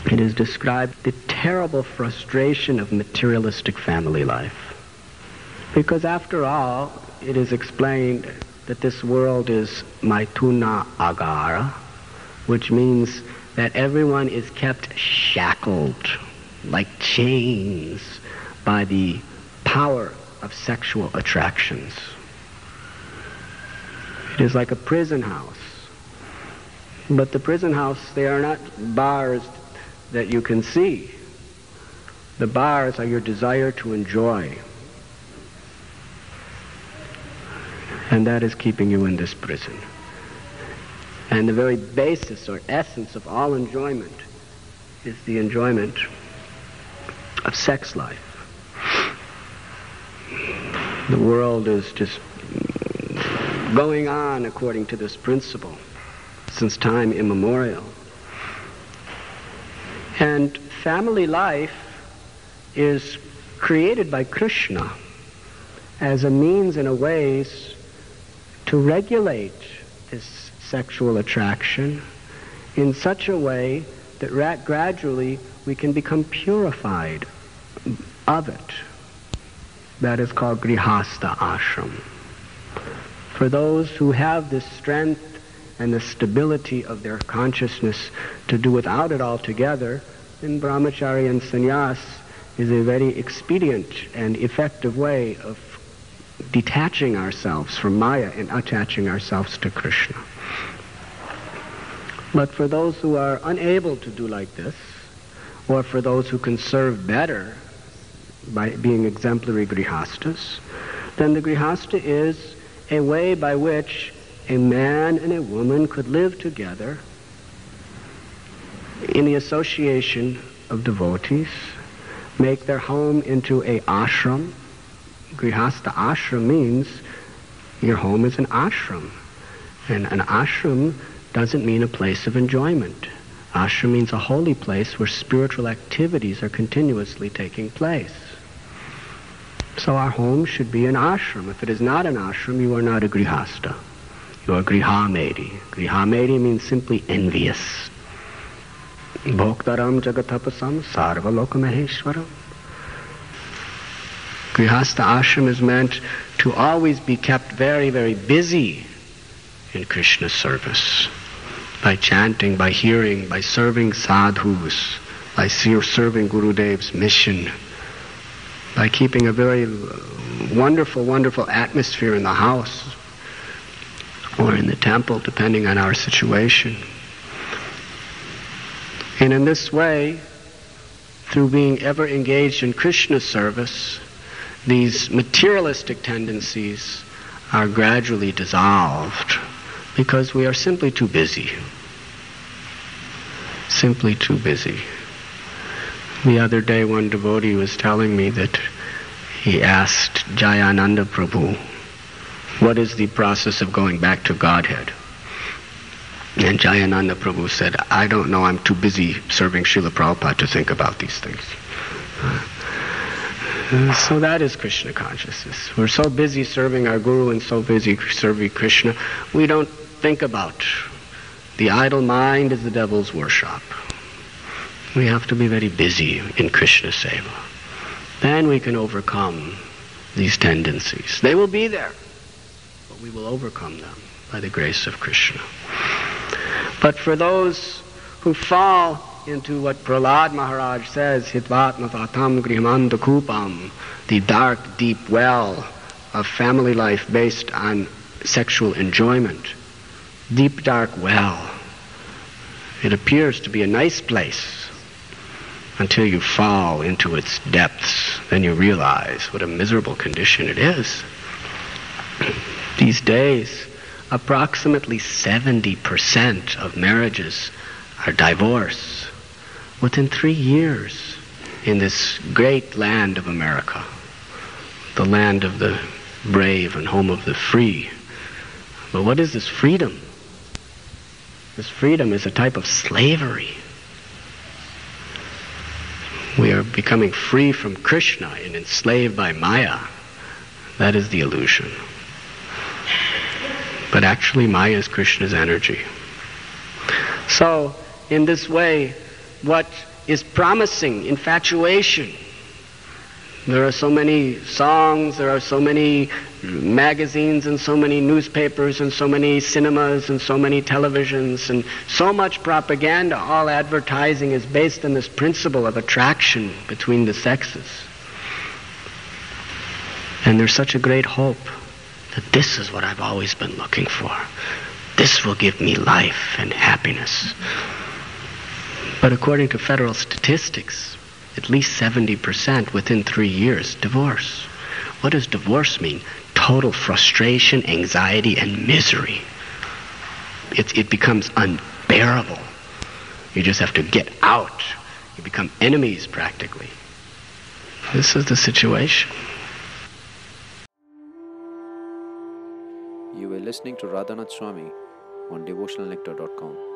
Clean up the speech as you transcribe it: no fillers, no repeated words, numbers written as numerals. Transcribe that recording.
it is described the terrible frustration of materialistic family life. Because after all, it is explained that this world is maituna agara, which means that everyone is kept shackled like chains by the power of sexual attractions. It is like a prison house. But the prison house, they are not bars that you can see. The bars are your desire to enjoy. And that is keeping you in this prison. And the very basis or essence of all enjoyment is the enjoyment of sex life. The world is just going on according to this principle since time immemorial. And family life is created by Krishna as a means and a ways to regulate this sexual attraction in such a way that gradually we can become purified of it. That is called grihastha ashram. For those who have this strength and the stability of their consciousness to do without it altogether, then brahmacharya and sannyas is a very expedient and effective way of detaching ourselves from Maya and attaching ourselves to Krishna. But for those who are unable to do like this, or for those who can serve better by being exemplary grihastas, then the grihastha is a way by which a man and a woman could live together in the association of devotees, make their home into a ashram. Grihastha ashram means your home is an ashram. And an ashram doesn't mean a place of enjoyment. Ashram means a holy place where spiritual activities are continuously taking place. So our home should be an ashram. If it is not an ashram, you are not a grihastha. You are grihamedi. Grihamedi means simply envious. Bhoktaram jagatapasam sarvalokam. Grihastha ashram is meant to always be kept very, very busy in Krishna service. By chanting, by hearing, by serving sadhus, by serving Gurudev's mission, by keeping a very wonderful, wonderful atmosphere in the house or in the temple, depending on our situation. And in this way, through being ever engaged in Krishna service, these materialistic tendencies are gradually dissolved because we are simply too busy. Simply too busy. The other day, one devotee was telling me that he asked Jayananda Prabhu, what is the process of going back to Godhead? And Jayananda Prabhu said, I don't know, I'm too busy serving Srila Prabhupada to think about these things. So that is Krishna consciousness. We're so busy serving our Guru and so busy serving Krishna, we don't think about. The idle mind is the devil's workshop. We have to be very busy in Krishna seva. Then we can overcome these tendencies. They will be there, but we will overcome them by the grace of Krishna. But for those who fall into what Prahlaad Maharaj says, hitvātma-pātaṁ gṛham andha-kūpaṁ, the dark, deep well of family life based on sexual enjoyment. Deep, dark well. It appears to be a nice place until you fall into its depths. Then you realize what a miserable condition it is. These days, approximately 70% of marriages are divorce within 3 years in this great land of America, the land of the brave and home of the free. But what is this freedom? This freedom is a type of slavery. We are becoming free from Krishna and enslaved by Maya. That is the illusion. But actually Maya is Krishna's energy. So, in this way, what is promising infatuation. There are so many songs, there are so many magazines and so many newspapers and so many cinemas and so many televisions and so much propaganda. All advertising is based on this principle of attraction between the sexes. And there's such a great hope that this is what I've always been looking for. This will give me life and happiness. But according to federal statistics, at least 70% within 3 years divorce. What does divorce mean? Total frustration, anxiety, and misery. It becomes unbearable. You just have to get out. You become enemies practically. This is the situation. You were listening to Radhanath Swami on devotionalnectar.com.